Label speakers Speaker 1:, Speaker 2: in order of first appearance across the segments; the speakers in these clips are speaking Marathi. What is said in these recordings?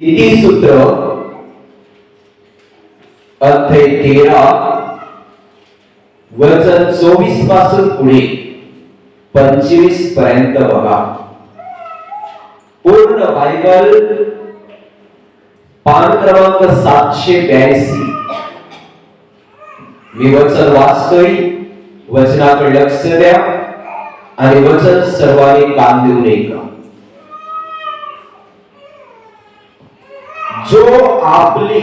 Speaker 1: सूत्र अध्याय 13 वचन 24 पासून पुढे 25 पर्यंत बघा. पूर्ण बायबल पान क्रमांक 782. मी वचन वाचतोय, वचनाकडे लक्ष द्या आणि वचन सर्वांनी कान देऊन ऐका. जो आपली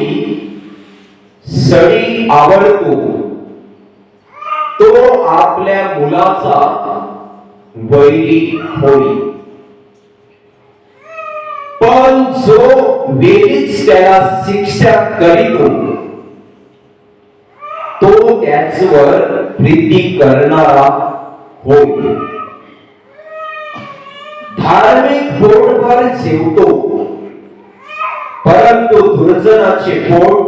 Speaker 1: सडी आवडतो तो आपल्या मुलाचा वैरी होईल, पण जो वेळीच त्याला शिक्षा करीतो तो त्याच्यावर प्रीती करणारा होईल. धार्मिक पोटभर जेवतो, परंतु दुर्जनाचे पोट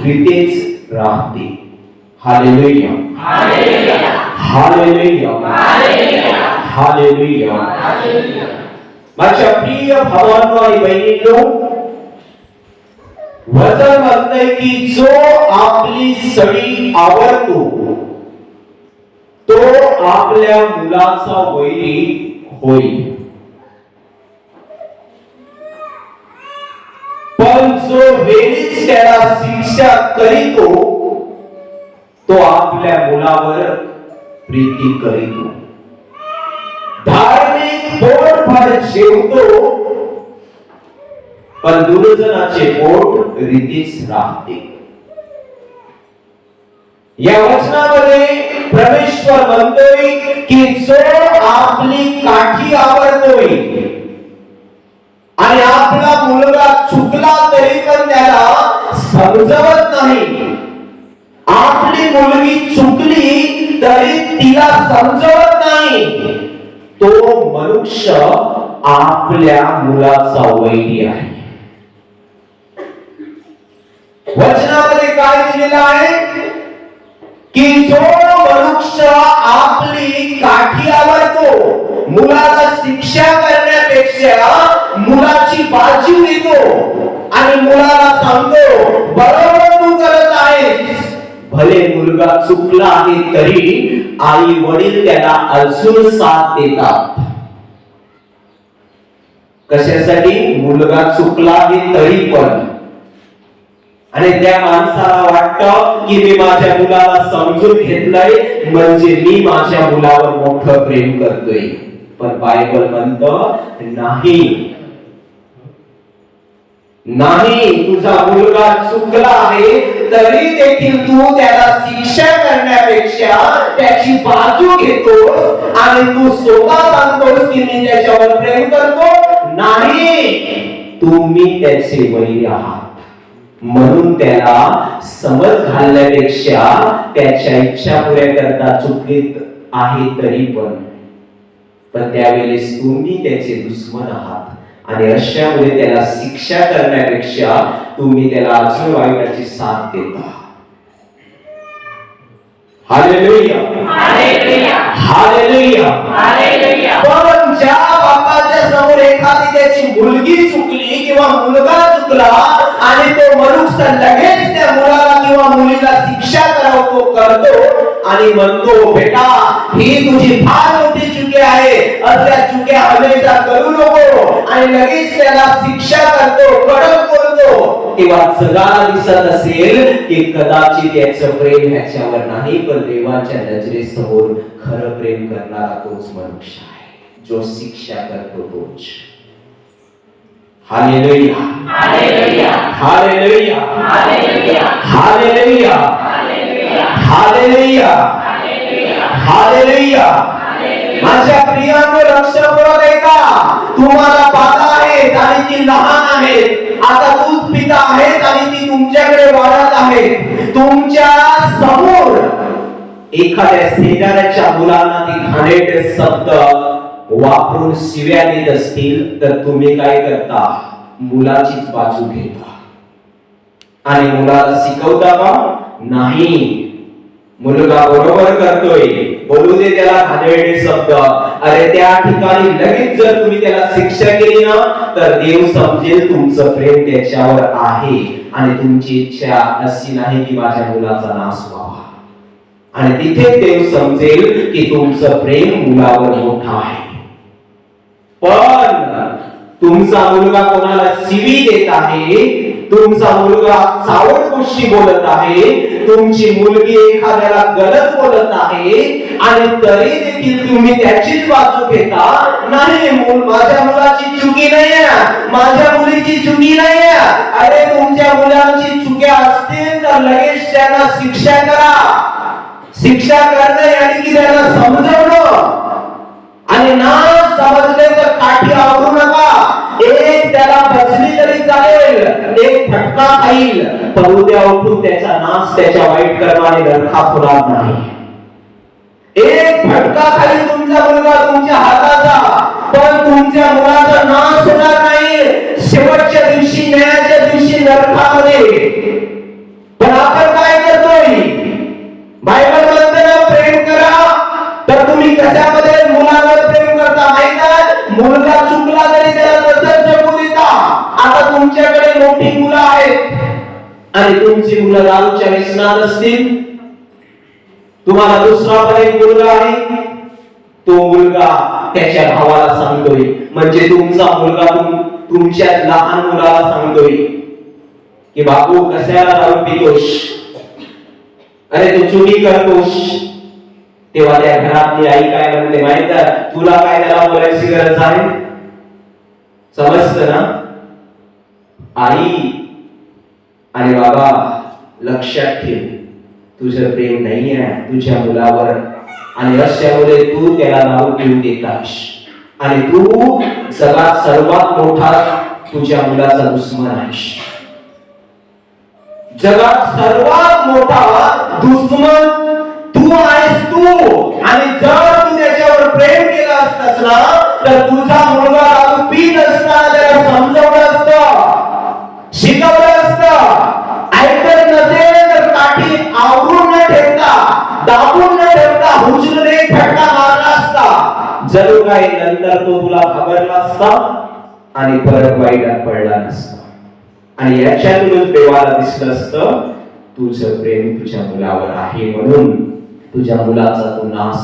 Speaker 1: रितेच राहते. Hallelujah, hallelujah, hallelujah. माझ्या प्रिय भावांनो आणि बहिणींनो, वचन म्हणतंय की जो आपली सडी आवडतो तो आपल्या मुलाचा वैरी होईल, पण जो वेळीच त्याला शिक्षा करीतो तो आपल्या मुलावर प्रीती करीतो. धार्मिक पोटभर जेवतो, पण दुर्जनाचे पोट रीतीच राहते. या वचनामध्ये परमेश्वर म्हणतोय की जो आपली काठी आवडतोय आणि आपला मुलगा चुकला तरी पण त्याला समजवत नाही, आपली मुलगी चुकली तरी तिला समजवत नाही, तो मनुष्य आपल्या मुलाचा वैरी आहे. वचनामध्ये काय दिलेलं आहे की जो मनुष्य आपली काठी आवडतो, मुलाला शिक्षा करण्यापेक्षा मुलाची बाजू घेतो आणि मुलाला सांगतो बरोबर तू करत आहेस. भले मुलगा चुकला आहे तरी आई वडील त्याला अजून साथ देतात. कशासाठी? मुलगा चुकला आहे तरी पण. आणि त्या माणसाला वाटतं की मी माझ्या मुलाला समजून घेतलंय म्हणजे मी माझ्या मुलावर मोठं प्रेम करतोय. पण बायबल म्हणतं नाही, नाही, तुझा मुलगा चुकला आहे तरी देखील तू त्याला शिक्षा करण्यापेक्षा त्याची बाजू घेतोस आणि तू स्वतः सांगतोस की मी त्याच्यावर प्रेम करतो. नाही, तुम्ही त्याचे वैरी आहात. म्हणून त्याला समज घालण्यापेक्षा त्याच्या इच्छा पुऱ्या करता चुकीत आहे तरी पण त्यावेळेस तुम्ही त्याचे दुश्मन आहात आणि अशामुळे त्याला शिक्षा करण्यापेक्षा तुम्ही त्याला अजून वाईटाची साथ देता. Hallelujah, hallelujah, hallelujah. पण ज्या बापाच्या समोर एखादी त्याची मुलगी चुकली किंवा मुलगा चुकला आणि तो मनुष्य लगेच त्या मुलाला किंवा मुलीला शिक्षा करतो आणि म्हणतो बेटा ही तुझी फार मोठी चुकी आहे, अशा चुक्या हमेशा करू नको, आणि लगेच त्याला शिक्षा करतो, कडक बोलतो, तेव्हा जगाला दिसत असेल की कदाचित याचं प्रेम ह्याच्यावर नाही, पण देवाच्या नजरेसमोर खरं प्रेम करणारा तोच मनुष्य आहे जो शिक्षा करतो तोच. Hallelujah, hallelujah, hallelujah, hallelujah, hallelujah, hallelujah, hallelujah. माझ्या प्रियांनो लक्षपूर्वक ऐका. तुम्हाला बाधा आहेत आणि ती लहान आहेत. आता दूध पिता आहेत आणि ती तुमच्याकडे वाढत आहेत. तुमच्या समोर एखाद्या शेजाऱ्याच्या मुलांना ती घाणेरडे शब्द वापरून शिव्या देत असतील तर तुम्ही काय करता? मुलाचीच बाजू घेता आणि मुलाला शिकवता का? नाही, मुलगा बरोबर करतोय बोलू दे त्याला घाणेरडे शब्द, अरे त्या ठिकाणी लगेच जर तुम्ही त्याला शिक्षा केली ना तर देव समजेल तुमचं प्रेम त्याच्यावर आहे आणि तुमची इच्छा अशी नाही की माझ्या मुलाचा नाश व्हावा, आणि तिथे देव समजेल की तुमचं प्रेम मुलावर मोठं आहे. पण तुमचा मुलगा कोणाला शिवी देत आहे, तुमचा मुलगा चावट गोष्टी बोलत आहे, तुमची मुलगी एखाद्याला गलत बोलत आहे आणि तरी देखील तुम्ही त्याचीच बाजू घेता, नाही माझ्या मुलाची चुकी नाहीये, माझ्या मुलीची चुकी नाहीये. अरे तुमच्या मुलांची चुक्या असतील तर लगेच त्यांना शिक्षा करा. शिक्षा करणे आणि की त्यांना समजवणं, आणि ना समजले तर काठी आवरू नका. एक त्याला बसली तरी चालेल, एक फटका खाईल, पण उद्या उठून त्याचा नाश त्याच्या वाईट कर्माने बरखास्त होणार नाही. एक फटका खाईल तुमचा मुलगा तुमच्या हाताचा, पण तुमच्या मुलाचा नाश होणार नाही शेवटच्या दिवशी, न्यायाच्या दिवशी नरकामध्ये. पण आपण काय करतोय? बायबल म्हणते ना प्रेम करा, तर तुम्ही कशामध्ये मुलावर प्रेम करता माहित आहे? मुलगा चुकला तरी त्याला तसंच जगू देता. आता तुमच्याकडे मोठी मुलं आहेत आणि तुमची मुलं दारूच्या व्यसनात असतील, तुम्हाला दुसरा पण एक मुलगा आहे, तो मुलगा त्याच्या भावाला सांगतोय, म्हणजे तुमचा मुलगा तुमच्या लहान मुलाला सांगतोय की बाबू कशाला दारू पितोस, अरे तू चुकी करतोस. तेव्हा त्या घरातली आई काय म्हणते माहित आहे? तुला काय त्याला बोलायची गरज आहे? समजतं ना आई? आणि बाबा लक्षात ठेव, तुझं प्रेम नाही आहे तुझ्या मुलावर, आणि अशामुळे तू त्याला दारू पिऊन देतास आणि तू जगात सर्वात मोठा तुझ्या मुलाचा दुश्मन आहेस. जगात सर्वात मोठा दुश्मन तू आहेस तू. आणि जर तू त्याच्यावर प्रेम केलं असतस ना तर तुझा मुलगा दारू पीत असताना त्याला समजवलं असतं, शिकवलं असतं. ऐकत नसेल तर काठी आवरून न ठेवता, दाबून न ठेवता हुजून एक फटका मारला असता. जरूर काही नंतर तो तुला घाबरला असता आणि परत वाईटात पडला नसता. आणि याच्यातूनच देवाला दिसलं असतं तुझं प्रेम तुझ्या मुलावर आहे, म्हणून तुझ्या मुलाचा तू नाश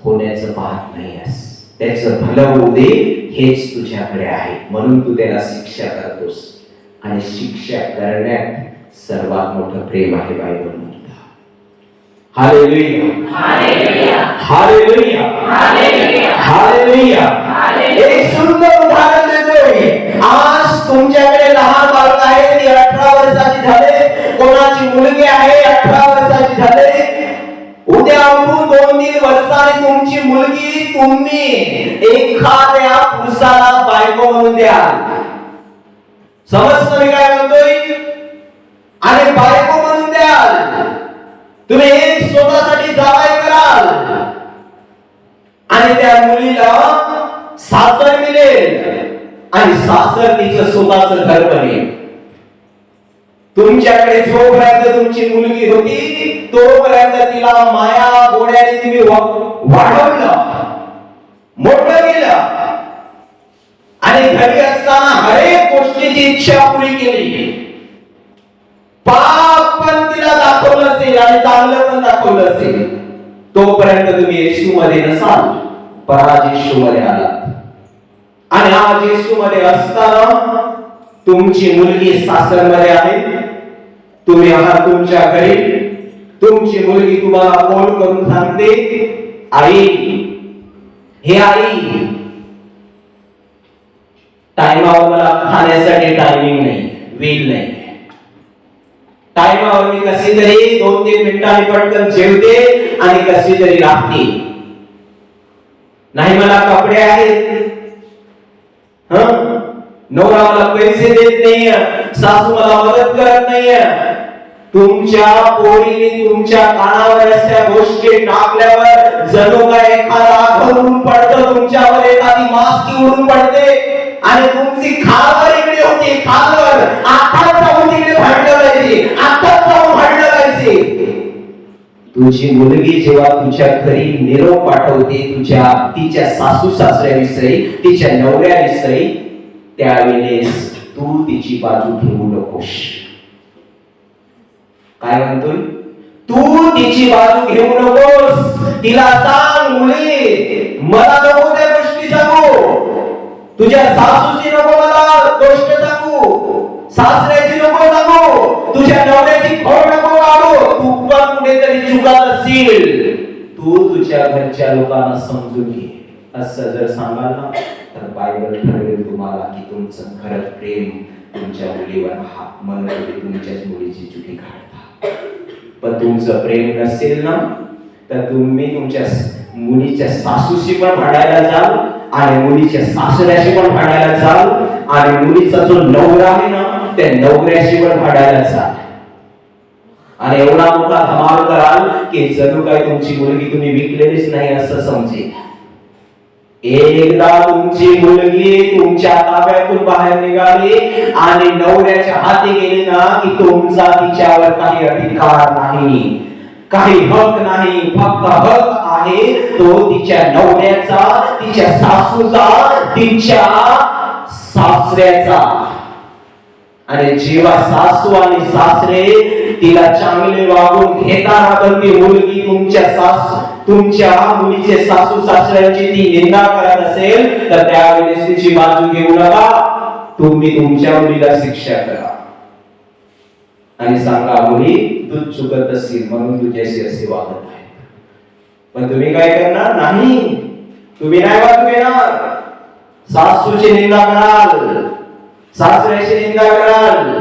Speaker 1: होण्याचं पाहत नाहीस. त्याचं भलं होऊ दे हेच तुझ्याकडे आहे, म्हणून तू त्याला शिक्षा करतोस. आणि शिक्षा करण्यात सर्वात मोठं प्रेम आहे बायबल म्हणतं. Hallelujah, hallelujah, hallelujah. एक सुंदर उदाहरण देतोय. आज तुमच्याकडे लहान बालक आहे, ती 18 वर्षाची झाले, कोणाची मुलगी आहे 18 वर्षाची झाले. उद्या उठून 2-3 वर्षांनी तुमची मुलगी तुम्ही एखाद्या पुरुषाला बायको म्हणून द्याल. समजतं मी काय म्हणतोय? आणि बायको म्हणून द्याल. तुम्ही एक स्वतःसाठी जावाई कराल आणि त्या मुलीला सासर मिळेल आणि सासर तिचं स्वतःचं घर बनेल. तुमच्याकडे जोपर्यंत तुमची मुलगी होती तोपर्यंत तिला माया गोड्याने तुम्ही वाढवलं, मोठं केलं आणि घरी असताना हरेक गोष्टीची इच्छा पुरी केली. पाप पण तिला दाखवलं असेल आणि चांगलं पण दाखवलं असेल. तोपर्यंत तुम्ही येशू मध्ये नसाल, पण आज येशू मध्ये आलात. आणि आज येशू मध्ये असताना तुमची मुलगी सासरमध्ये आहे, तुम्ही आहात तुमच्या घरी. तुमची मुलगी तुम्हाला फोन करून सांगते, आई, हे आई, टाइमावर मला खाण्यासाठी टायमिंग नाही, वेळ नाही. टाइमावर मी कशी तरी 2-3 मिनिटांनी पटकन जेवते आणि कशी तरी राहते. नाही मला कपडे आहेत, नवरा मला पैसे देत नाहीये, सासू मला मदत करत नाहीये. तुमच्या पोरीने तुमच्या कानावर अशा गोष्टी टाकल्यावर जणू काय एखादा घरून पडतं तुमच्यावर, एखादी मास्की उडून पडते आणि तुमची खालवर इकडे होती, खालवर आत्ताच जाऊन तिकडे भांडण करायची, आत्ताच जाऊन भांडण करायची. तुझी मुलगी जेव्हा तुझ्या घरी निरोप पाठवते तिच्या सासू सासऱ्याविषयी, तिच्या नवऱ्याविषयी, त्यावेळेस तू तिची बाजू घेऊ नकोस. काय म्हणतोय? तू तिची बाजू घेऊ नकोस. तिला सांग, मुली मला नको त्या गोष्टी सांगू, तुझ्या सासूची नको मला गोष्ट सांगू, सासऱ्याची नको सांगू, तुझ्या नवऱ्याची खोड नको काढू. तू पण कुठेतरी चुकत असशील, तू तुझ्या घरच्या लोकांना समजून घे. असं जर सांगाल ना तर बायबल ठरवेल तुम्हाला की तुमचं खरं प्रेम तुमच्या मुलीवर म्हणून तुमच्याच मुलीची चुकी काढता. पण तुमचं प्रेम नसेल ना तर तुम्ही तुमच्या मुलीच्या सासूशी पण भांडायला जाल आणि मुलीच्या सासऱ्याशी पण भांडायला जाल आणि मुलीचा जो नवरा आहे ना त्या नवऱ्याशी पण भांडायला जाल आणि एवढा मोठा धमाल कराल की जणू काय तुमची मुलगी तुम्ही विकलेलीच नाही असं समजेल. एकदा तुमची मुलगी तुमच्या ताब्यातून बाहेर निघाली आणि नवऱ्याच्या हाती गेली ना की तुमचा तिच्यावर काही अधिकार नाही, काही हक नाही. फक्त हक आहे तो तिच्या नवऱ्याचा, तिच्या सासूचा, तिच्या सासऱ्याचा. आणि जेव्हा सासू आणि सासरे तिला चांगले वागून घेताना पण ती मुलगी तुमच्या मुलीचे सासू सासऱ्यांची ती निंदा करत असेल तर त्यावेळेस तिची बाजू घेऊ नका. तुम्ही तुमच्या मुलीला शिक्षा करा आणि सांगा, मुली तू चुकत असशील म्हणून तुझ्याशी असे वागत आहे. पण तुम्ही काय करणार? नाही, तुम्ही नाही वागू देणार. सासूची निंदा कराल, सासऱ्याची निंदा कराल,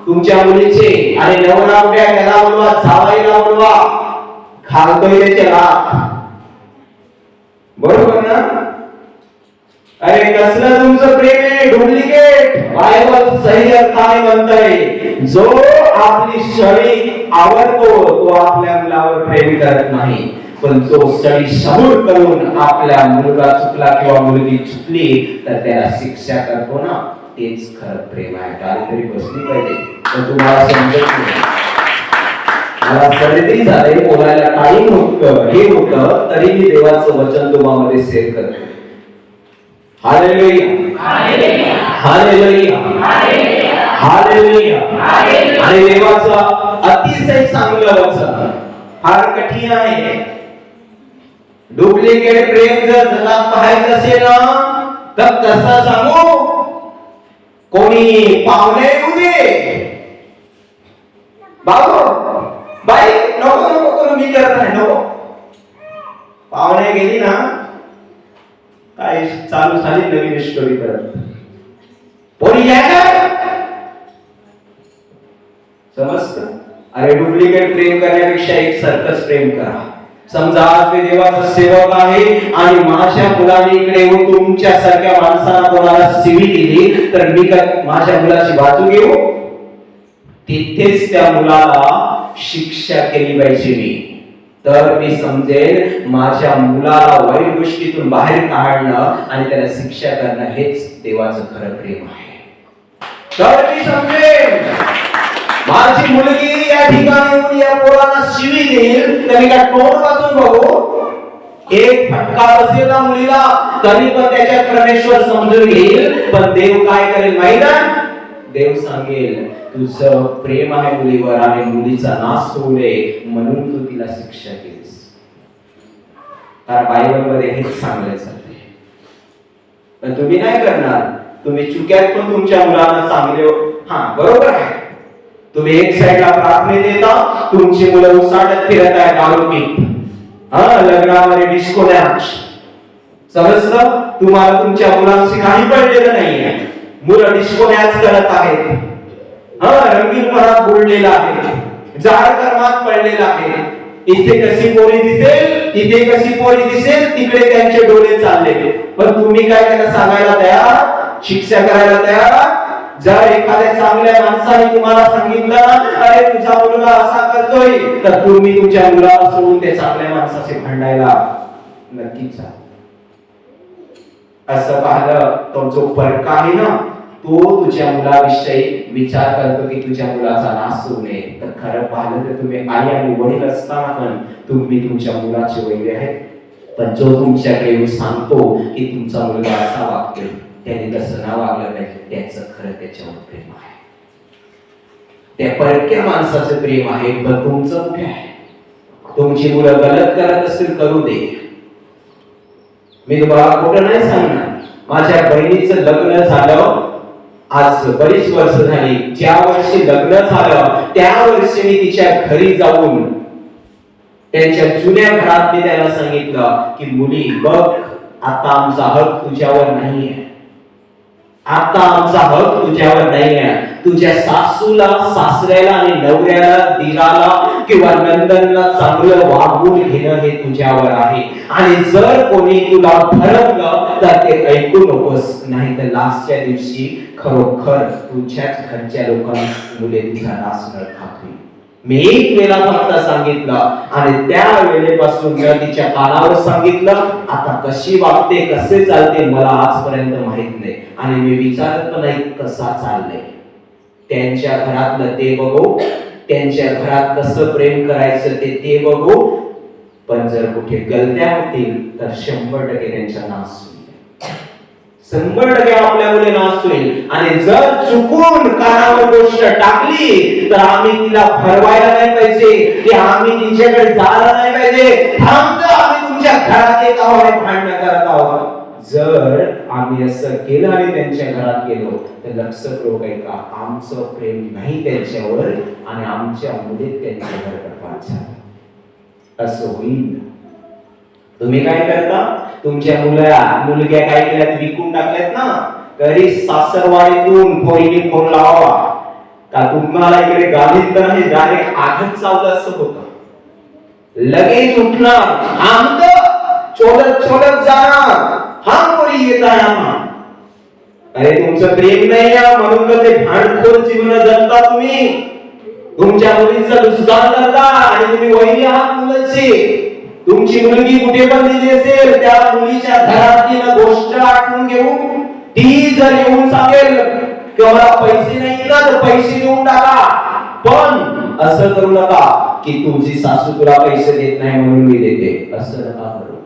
Speaker 1: तुमच्या मुलीचे. आणि नवरा उद्या याला बोलवा, जावाईला बोलवा, घालतोय त्याच्या. बरोबर ना? अरे कसलं तुमचं प्रेम आहे? डुप्लिकेट. बायबल सही अर्थाने म्हणतंय, जो आपली शरी आवडतो तो आपल्या मुलावर प्रेम करत नाही, पण जो सडी समोर करून आपल्या मुलगा चुकला किंवा मुलगी चुकली तर त्याला शिक्षा करतो ना, तेच खरं प्रेम आहे. काहीतरी बसली पाहिजे पण तुम्हाला समजत नाही. मला सर्दी झाले, बोलायला टाइम हे होतं तरी मी देवाचं वचन तुम्हाला शेअर करतो. Hallelujah, hallelujah, hallelujah. आणि देवाचं अतिशय चांगलं वचन फार कठीण आहे. डुप्लिकेट प्रेम जर जगात पाहायचं असेल ना तर कसं सांगू? कोणी पाहुणे येऊ दे, बाबू बाई नको नको करू, मी करत नाही, नको. पाहुणे गेली ना काय चालू झाली नवीन स्टोरी करत. पोरी समजत? अरे डुप्लिकेट प्रेम करण्यापेक्षा एक सरकस प्रेम करा. समजा आज मी देवाचा सेवक आहे आणि माझ्या मुलाने इकडे येऊन तुमच्या सारख्या माणसाला कोणाला शिवी दिली तर मी माझ्या मुलाची बाजू घेऊ? तिथेच त्या मुलाला शिक्षा केली पाहिजे मी. तर मी समजेल माझ्या मुलाला वाईट गोष्टीतून बाहेर काढणं आणि त्याला शिक्षा करणं हेच देवाचं खरं प्रेम आहे. तर मी समजेल माझी मुलगी या ठिकाणी येऊन या पोराला शिवी देईल तर मी काय तोंड वाचून बघू? एक फटका बसेल ना मुलीला तरी पण त्याच्यात परमेश्वर समजून घेईल. पण देव काय करेल माहिती आहे? देव सांगेल तुझं प्रेम आहे मुलीवर आणि मुलीचा नाश होऊ नये म्हणून तू तिला शिक्षा केलीस. कारण बायबल मध्ये हेच सांगले जाते. पण तुम्ही नाही करणार. तुम्ही चुक्यात पण तुमच्या मुलांना चांगले बरोबर आहे. तुम्ही एक साईडला प्रार्थना देता, तुमची मुलं उसाटत फिरत आहे दारू पीत, लग्नामध्ये डिस्को डान्स. समजलं? तुम्हाला तुमच्या मुलांशी काही पडलेलं नाहीये. मुलं डिस्को डान्स करत आहेत, रंगीन परात बोललेला आहे, जाड कर्मात पडलेला आहे. इथे कशी पोरी दिसेल, तिथे कशी पोरी दिसेल, तिकडे त्यांचे डोळे चालले. पण तुम्ही काय त्याला सांगायला तयार, शिक्षा करायला तयार? जर एखाद्या चांगल्या माणसाने तुम्हाला सांगितलं अरे तुझा मुलगा असा करतोय तर तुम्ही तुमच्या मुलाला सोडून ते चांगल्या माणसाशी भांडायला नक्कीच जा. असं पाहिलं तो जो फरक आहे ना तो तुझ्या मुलाविषयी विचार करतो की तुझ्या मुलाचा नाश होऊ नये, तर खरं पाहिलं तर तुम्ही आई आणि वडील असताना पण तुम्ही तुमच्या मुलाचे वैर आहेत. पण जो तुमच्याकडे येऊन सांगतो की तुमचा मुलगा असा वागतोय, त्याने तसं ना वागलं पाहिजे, त्याचं खरं त्याच्यावर प्रेम आहे. त्या परक्या माणसाचं प्रेम आहे. पण तुमचं कुठे आहे? तुमची मुलं गलत करत असतील, करू दे. मी तुम्हाला खोटं नाही सांगणार. माझ्या बहिणीचं लग्न झालं, आज बरीच वर्ष झाली. ज्या वर्षी लग्न झालं त्या वर्षी मी तिच्या घरी जाऊन त्यांच्या जुन्या घरात मी त्याला सांगितलं की मुली बघ, आता आमचा हक तुझ्यावर नाहीये. आता आमचा हक तुझ्यावर नाहीये. तुझ्या सासूला, सासऱ्याला आणि नवऱ्याला, दिराला किंवा नंदनला चांगलं वागवून घेणं हे तुझ्यावर आहे. आणि जर कोणी तुला भरवलं तर ते ऐकू नकोस, नाही तर लास्टच्या दिवशी खरोखर तुझ्याच घरच्या लोकांना मुले तुझा नाश न खातील. मी एक वेळा फक्त सांगितलं आणि त्या वेळेपासून मी तिच्या कानावर सांगितलं. आता कशी वागते, कसे चालते मला आजपर्यंत माहित नाही आणि मी विचारत पण नाही कसा चाललंय. त्यांच्या घरातलं ते बघू, त्यांच्या घरात कसं प्रेम करायचं ते बघू. पण जर कुठे गलत्या होतील तर 100% त्यांचा नाश होईल. 100% आपल्या मुले नाश होईल. आणि जर चुकून कानावर गोष्ट टाकली तर आम्ही तिला भरवायला नाही पाहिजे, की आम्ही तिच्याकडे जायला नाही पाहिजे. थांबतो आम्ही तुमच्या घरात येत आहोत आणि भांडण करत आहोत. जर आम्ही असं केलं आणि त्यांच्या घरात गेलो तर लक्ष ठेवू का, आमचं प्रेम नाही त्यांच्यावर आणि आमच्या मुलीत त्यांच्यावर बरबाद झालं असं होईल. तुम्ही काय करता? तुमच्या मुलग्या काय केल्यात, विकून टाकल्यात ना, तरी सासरवाडीतून पोरीने फोन लावावा का तुम्हाला इकडे गालीत तर नाही, डायरेक्ट आघात चावलं असं होतं. लगेच उठणार, आमचं चोलत जाणार, हा कोणी येत आहे. अरे तुमचं प्रेम नाही आहे म्हणून तर ते भांडखोर जीवन जगता तुम्ही. तुमच्या मुलीचं नुकसान करता आणि तुम्ही वहिनी आहात मुलाची. तुमची मुलगी कुठे पण दिली असेल त्या मुलीच्या घरातली गोष्ट आठवून घेऊ. ती जर येऊन सांगेल की मला पैसे नाही ना तर पैसे देऊन टाका, पण असं करू नका की तुझी सासू तुला पैसे देत नाही म्हणून मी देते, असं नका करू.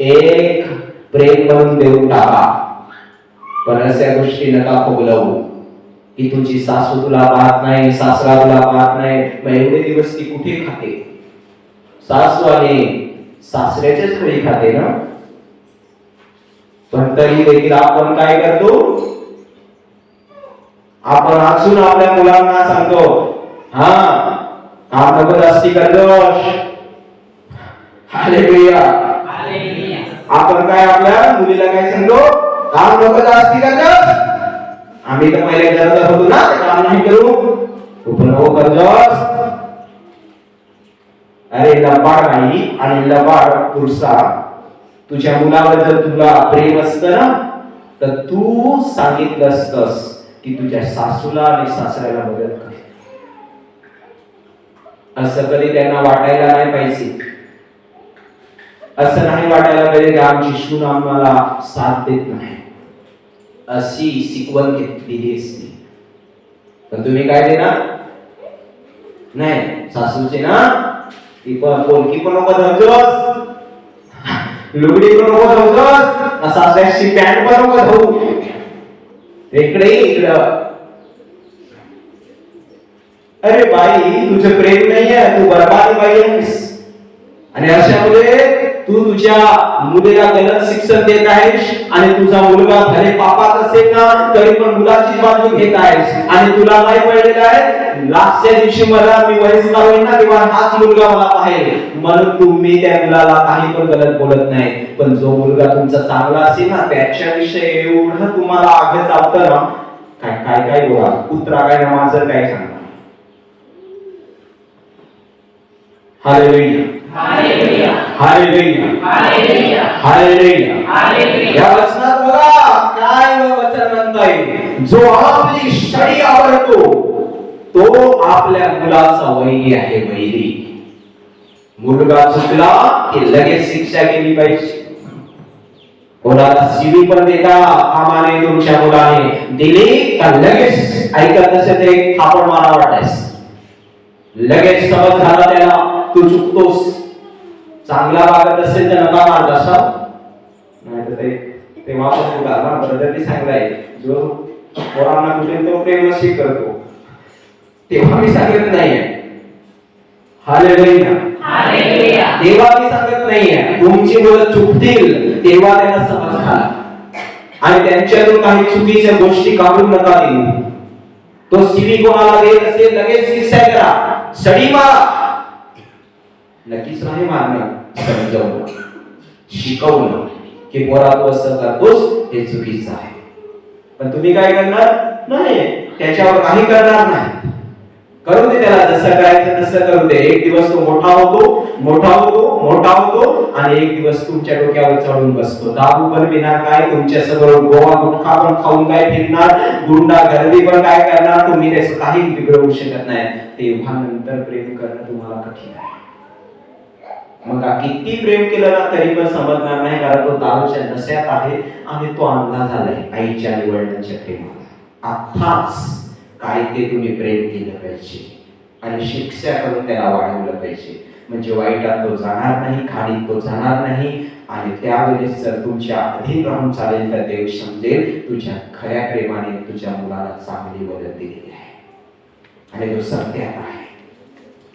Speaker 1: एक प्रेम म्हणून देऊन टाका, पण अशा गोष्टी नका खोगलवू की तुझी सासू तुला पाहत नाही, सासरा तुला पाहत नाही. मग एवढे दिवस ती कुठे खाते? सासू आणि सासऱ्याच्याच घरी खाते ना. पण तरी देखील आपण काय करतो? आपण अजून आपल्या मुलांना सांगतो, हा काम नको जास्ती करतोस. हालेलुया. आपण काय आपल्या मुलीला काय सांगतो? काम नको जास्ती करतोस. आम्ही तर पहिले करत होतो ना, काम नाही करू, तू पण नको करतोस. अरे लबाड आई आणि लबाड पुरुषा, तुझ्या मुलावर जर तुला प्रेम असतं ना तर तू सांगितलं असतंस की तुझ्या सासूला आणि सासऱ्याला मदत कर. असं कधी त्यांना वाटायला नाही पाहिजे. असं नाही वाटायला पाहिजे की आमची सून आम्हाला साथ देत नाही, अशी शिकवण घेतलेली असते. पण तुम्ही काय देणार? नाही, सासूचे ना ती पण पोलकी पण नको धरतोस, लुगडी पण नको धरतोस, सासऱ्याची पॅन्ट पण नको धरू. इकडे इकडं. अरे बाई, तुझं प्रेम नाहीये, तू बरबाद बाई आहेस. आणि अशामुळे तू तुझ्या मुलीला गलत शिक्षण देत आहेस आणि तुझा मुलगा भले पापात असेल ना तरी पण मुलाची बाजू घेत आहेस. आणि तुला काय कळलेलं आहे? लास्टच्या दिवशी मला मी वयस्कर होईल ना तेव्हा हाच मुलगा मला पाहेल, म्हणून तुम्ही त्या मुलाला काही पण गलत बोलत नाही. पण जो मुलगा तुमचा चांगला असेल ना त्याच्याविषयी एवढं तुम्हाला आग चावतं ना, काय काय काय बोला, कुत्रा काय ना मांजर काय सांगा. Hallelujah, hallelujah, hallelujah, hallelujah, hallelujah, hallelujah. या वचनात बघा काय वचन म्हणताय, जो आपली शरी आवडतो तो आपल्या मुलाचा वैरी आहे. वैरी. मुलगा चुकला की लगेच शिक्षा केली पाहिजे. कोणाला शिवी पण देता कामा नये तुमच्या मुलाने. दिली का लगेच ऐकत नसेल तर एक थापड मारा वाटायस. लगेच समज झाला त्याला तू चुकतोस. चांगला वागत असेल तर नका मार असा नाही तर तेव्हा पण तुला ब्रदरनी सांगलाय जो पोरांना कुठे तो प्रेम नशी करतो तेव्हा मी सांगत नाहीये. Hallelujah hallelujah. तेव्हा मी सांगत नाहीये. तुमची मुलं चुकतील तेव्हा त्यांना समज घाला आणि त्यांच्यातून काही चुकीच्या गोष्टी काढून नका देऊ. तो शिवी कोणाला देत असेल लगेच शिक्षा करा. सडी मारा. नक्कीच नाही मारणं, समजावणं, शिकवणं की पोरा तू असं करतोस हे चुकीचं आहे. पण तुम्ही काय करणार नाही, त्याच्यावर काही करणार नाही. करू दे त्याला जसं करायचं तसं करू दे. एक दिवस तो मोठा होतो आणि एक दिवस तुमच्या डोक्यावर चढून बसतो. दारू पण पिणार काय, तुमच्या समोर गोवा गुटखा पण खाऊन काय फिरणार, गुंडा गर्दी पण काय करणार. तुम्ही त्याचं काही बिघडवू शकत नाही. तेव्हा नंतर प्रेम करणं तुम्हाला कठीण आहे. मग किती प्रेम केलं ना तरी पण समजणार नाही, कारण तो दारूच्या नशेत आहे आणि तो अंधा झालाय आईच्या आणि वडिलांच्या प्रेमाला. आताच काय ते तुम्ही प्रेम केलं पाहिजे आणि शिक्षा करून त्याला वाढवलं पाहिजे. म्हणजे वाईटात तो जाणार नाही, खाणीत तो जाणार नाही. आणि त्यावेळेस जर तुमच्या अधीन राहून चालेल तर देव समजेल तुझ्या खऱ्या प्रेमाने तुझ्या मुलाला चांगली मदत दिलेली आहे आणि तो सत्यात आहे,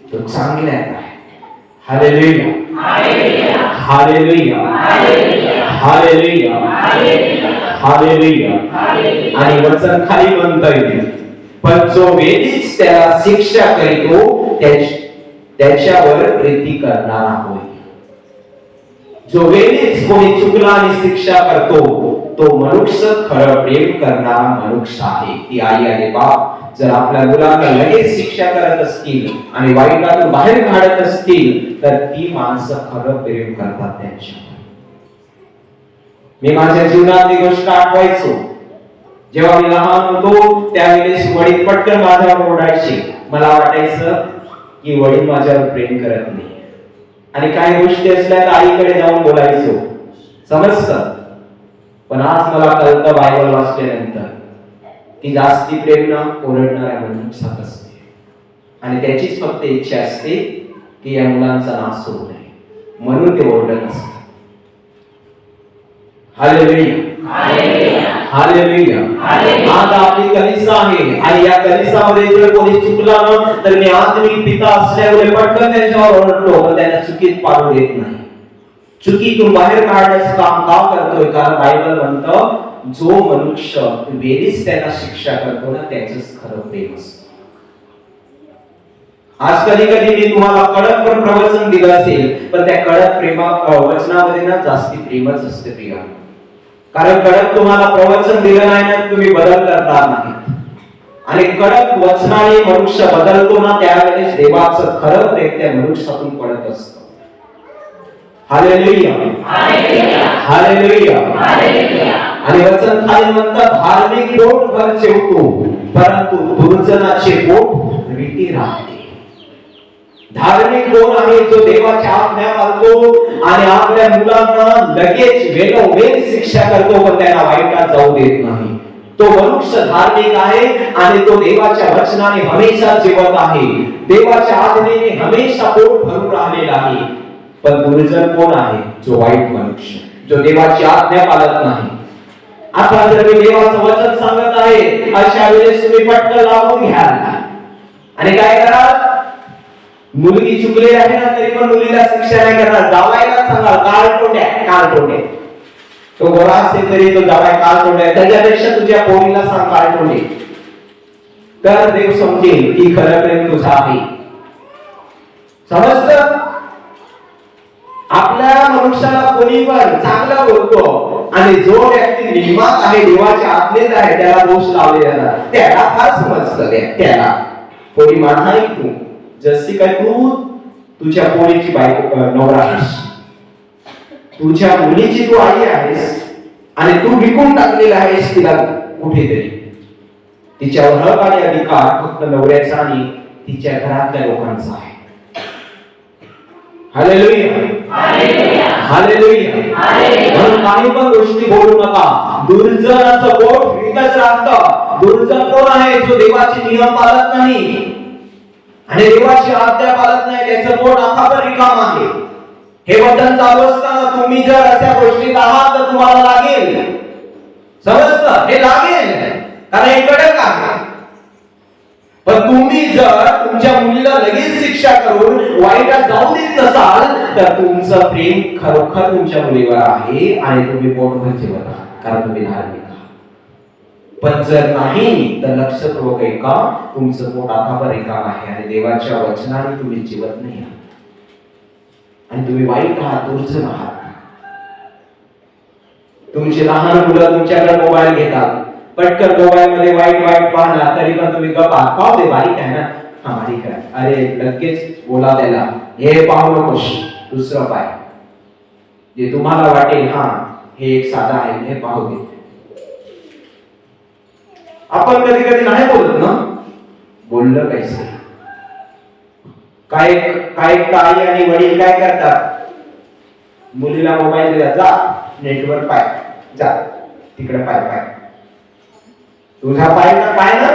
Speaker 1: तो चांगल्यात आहे. Hallelujah hallelujah hallelujah hallelujah. आणि वचन खाली म्हणतंय पण जो वेळीच त्याला शिक्षा करीतो त्याच्यावर प्रीती करणारा होय. जो वेळीच कोणी चुकला आणि शिक्षा करतो तो मनुष्य खरं प्रेम करणारा मनुष्य आहे. ती आई आणि बाप जर आपल्या मुलांना लगेच शिक्षा करत असतील आणि वाईटातून बाहेर काढत असतील तर ती माणसं खरं प्रेम करतात त्यांच्यावर. मी माझ्या जीवनातली गोष्ट आठवायचो. जेव्हा मी लहान होतो त्यावेळेस वडील पटकन माझ्यावर ओरडायचे. मला वाटायचं की वडील माझ्यावर प्रेम करत नाही आणि काही गोष्टी असल्या तर आईकडे जाऊन बोलायचो. समजतं. पण आज मला कळतं बायबल वाचल्यानंतर की जास्ती प्रेम ना ओरडणाऱ्या मनुष्यात असते आणि त्याचीच फक्त इच्छा असते की या मुलांचा नाश होऊ नये म्हणून ते ओरडत असतात. Hallelujah hallelujah. आज आपली कलिसा आहे आणि या कलिसामध्ये जर कोणी चुकला ना तर मी आत्मिक पिता असल्यामुळे पटकन त्यांच्यावर ओरडतो, पण त्यांना चुकीत पाडू देत नाही. चुकीतून बाहेर काढण्याचं काम का करतोय, कारण बायबल म्हणतं जो मनुष्य वेळीच त्याला शिक्षा करतो ना त्याचंच खरं प्रेम असतं. आज कधी कधी मी तुम्हाला कडक पण प्रवचन दिलं असेल पण त्या कडक वचनामध्ये ना जास्ती प्रेमच असते प्रिया. कारण कडक तुम्हाला प्रवचन दिलं नाही ना तुम्ही बदल करणार नाही आणि कडक वचनाने मनुष्य बदलतो ना त्यावेळेस देवाचं खरं प्रेम त्या मनुष्यातून पडत असतं. Hallelujah hallelujah hallelujah. आणि वचन खाली म्हणतात धार्मिक पोट भर जेवतो परंतु दुर्जनाचे पोट रिटी राहते. धार्मिक कोण आहे जो देवाच्या आज्ञा पाळतो आणि आपल्या मुलांना लगेच वेळोवेळ शिक्षा करतो पण त्यांना वाईटात जाऊ देत नाही. तो मनुष्य धार्मिक आहे आणि तो देवाच्या वचनाने हमेशा जेवत आहे, देवाच्या आज्ञेने हमेशा पोट भरून राहिलेला आहे. पण दुर्जन कोण आहे, जो वाईट मनुष्य, जो देवाची आज्ञा पाळत नाही. आता जर मी देवाचं वचन सांगत आहे अशा वेळेस तुम्ही पटकन लावून घ्या आणि काय कराल, मुलगी चुकलेली आहे ना तरी पण मुलीला शिक्षा नाही करणार, जावायला सांगा काल तोंड्या तो गोरा असेल तरी तो जावाय काल तोंड्या, त्याच्यापेक्षा तुझ्या पोरीला सांग काल तोंडे. तर देव समजेल की खरं प्रेम तुझा आहे. समजतं. आपल्या मनुष्याला कोणी पण चांगला बोलतो आणि जो व्यक्ती नियमात आहे देवाच्या आज्ञेत आहे त्याला दोष लावले जातात. त्याला फार समजतं. त्याला पोरी माझा तू जशी काय तू तुझ्या पोरीची बायको नवरा आहेस, तुझ्या मुलीची तू आई आहेस आणि तू विकून टाकलेला आहेस तिला कुठेतरी. तिच्यावर हक आणि अधिकार फक्त नवऱ्याचा आणि तिच्या घरातल्या लोकांचा आहे. Hallelujah, hallelujah. म्हणून काही पण गोष्टी बोलू नका. दुर्जनाचं पोट रितच राहतं. दुर्जन कोण आहे? जो देवाचे नियम पाळत नाही आणि देवाची आज्ञा पाळत नाही, त्याचं पोट अखापर रिकाम आहे. हे वचन चालू असताना तुम्ही जर अशा गोष्टीत आहात तर तुम्हाला लागेल. समजतं? हे लागेल, कारण हे कडक आहे. पण तुम्ही जर तुमच्या मुलीला लगेच शिक्षा करून वाईटात जाऊ देत नसाल तर तुमचं प्रेम खरोखर तुमच्या मुलीवर आहे आणि तुम्ही पोटभर जेवत आहात, कारण तुम्ही धार्मिक आहात. पण जर नाही तर लक्षपूर्वक ऐका, तुमचं पोट आखापर रिकाम आहे आणि देवाच्या वचनाने तुम्ही जीवत नाही आहात आणि तुम्ही वाईट आहात, दुर्जन आहात. तुमची लहान मुलं तुमच्याकडे मोबाईल घेतात, पटकन मोबाईल मध्ये वाईट वाईट पाहणार, तरी पण तुम्ही गप्पा पाहू दे, बारीक आहे ना, हा बारीक आहे, अरे लगेच बोला त्याला, हे पाहू नकोस, दुसरं पाय, जे तुम्हाला वाटेल हा हे एक साधा आहे, हे पाहू दे. आपण कधी कधी नाही बोलत ना, बोललं कैसे. काय काय ताई आणि वडील काय करतात, मुलीला मोबाईल दिला, जा नेटवर पाय, जा तिकडे पाय पाय, तुझा पाय ना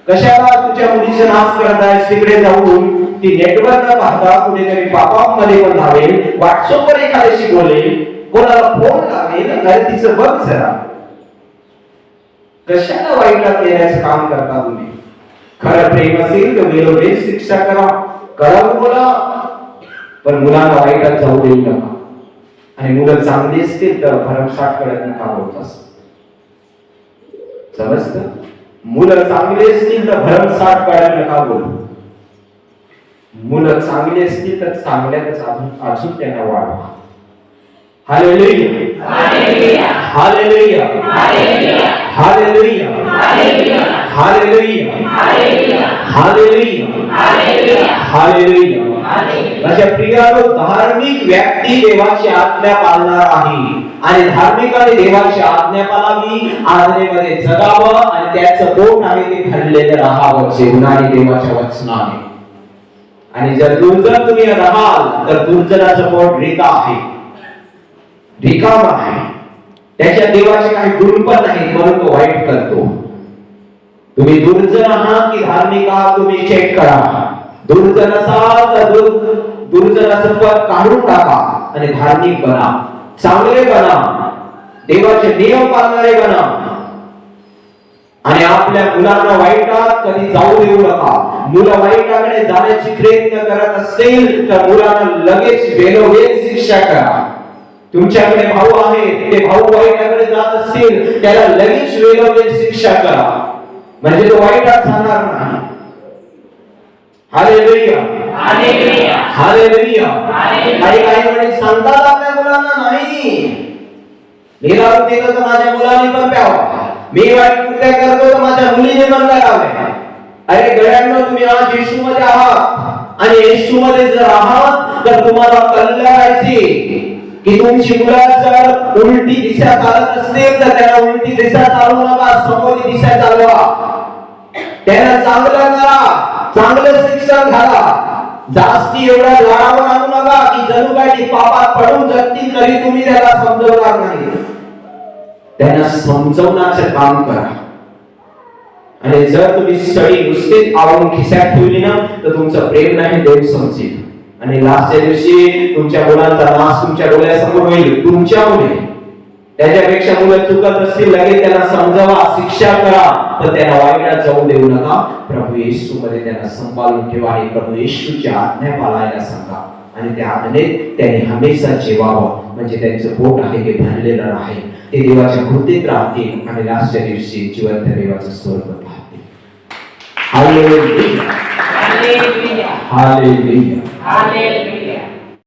Speaker 1: कशाला तुझ्या मुलीचा नाश करतायस. तिकडे जाऊन ती नेटवर न पाहता कुठेतरी पॉपअप मध्ये पण धावेल, व्हॉट्सअपवर एखाद्याशी बोलेल, कोणाला फोन लावेल, अरे तिचं बघ जरा. कशाला वाईटात येण्याचं काम करता तुम्ही. खरं प्रेम असेल तर वेळोवेळी शिक्षा करा, कळवून बोला, पण मुलांना वाईटात जाऊ देऊ नका. आणि मुलं चांगली असतील तर भरमसाठ कडक नका बोलतास. समजतं? मुलं चांगली असतील तर भरमसाठ कडक नका बोलू. मुलं चांगली असतील तर चांगल्यातच अजून त्यांना वाढवा. Hallelujah, hallelujah, hallelujah, hallelujah, hallelujah, hallelujah. माझ्या प्रियानो, धार्मिक व्यक्ती देवाची आज्ञा पाळणार आहे आणि धार्मिकाने देवाची आज्ञा पाळावी, आज्ञेमध्ये जगावं आणि त्याचं पोट आहे ते भरलेलं राहावं जेवणाने देवाच्या वचनाने. आणि जर दुर्जन तुम्ही राहाल तर दुर्जनाचं पोट रिकाम आहे, रिकाम आहे. त्याच्या देवाचे काही गुण पण नाही, म्हणून तो वाईट करतो. तुम्ही दुर्जन आहात की धार्मिक आहात, तुम्ही चेक करा. दुर्जन असाल तर दुर्जनाचं पद काढून टाका आणि धार्मिक बना, चांगले बना, देवाचे नियम पाळणारे बना. आणि आपल्या मुलांना वाईटात कधी जाऊ देऊ नका. मुलं वाईटाकडे जाण्याची प्रयत्न करत असतील तर मुलांना लगेच वेळोवेळी शिक्षा करा. तुमच्याकडे भाऊ आहे, ते भाऊ वाईटाकडे जात असतील त्याला लगेच वेळोवेळी शिक्षा करा, म्हणजे तो वाईटात जाणार नाही. Hallelujah, hallelujah, hallelujah. काही वडील सांगतात आपल्या मुलांना, नाही मी दारू पितो तर माझ्या मुलांनी पण प्यावा, मी वाईट कृत्य करतो तर माझ्या मुलीने पण करावे. अरे गड्यांनो, तुम्ही आज येशू मध्ये आहात आणि येशू मध्ये जर आहात तर तुम्हाला कळलं पाहिजे की तुमची मुलं जर उलटी दिशा चालत असतील तर त्याला उलटी दिशा चालवू नका, समोरची दिशा चालवा. त्यांना चांगलं करा, चांगलं शिक्षण घाला. जास्ती एवढा लाडावर आणू नका की जणू काय ती पापात पडून जगतील तरी तुम्ही त्याला समजवणार नाही. त्यांना समजवण्याचं काम करा. आणि जर तुम्ही सळी नुसतीच आवरून खिशात ठेवली ना तर तुमचं प्रेम नाही, देव समजेल. आणि लास्टच्या दिवशी तुमच्या मुलांचा नाश तुमच्या डोळ्यासमोर होईल, तुमच्यामुळे. त्याच्यापेक्षा मुलं चुकत असतील लगेच त्यांना समजावा, शिक्षा करा, पण त्यांना वाईटात जाऊ देऊ नका. प्रभू येशू मध्ये त्यांना सांभाळून ठेवा आणि प्रभू येशूच्या आज्ञा पाळायला सांगा. आणि त्या आज्ञेत त्यांनी हमेशा जेवावं, म्हणजे त्यांचं पोट आहे ते भरलेलं आहे, ते देवाच्या कृतीत राहतील आणि लास्टच्या दिवशी जिवंत देवाचं स्वर्ग पाहतील. Hallelujah, hallelujah, hallelujah.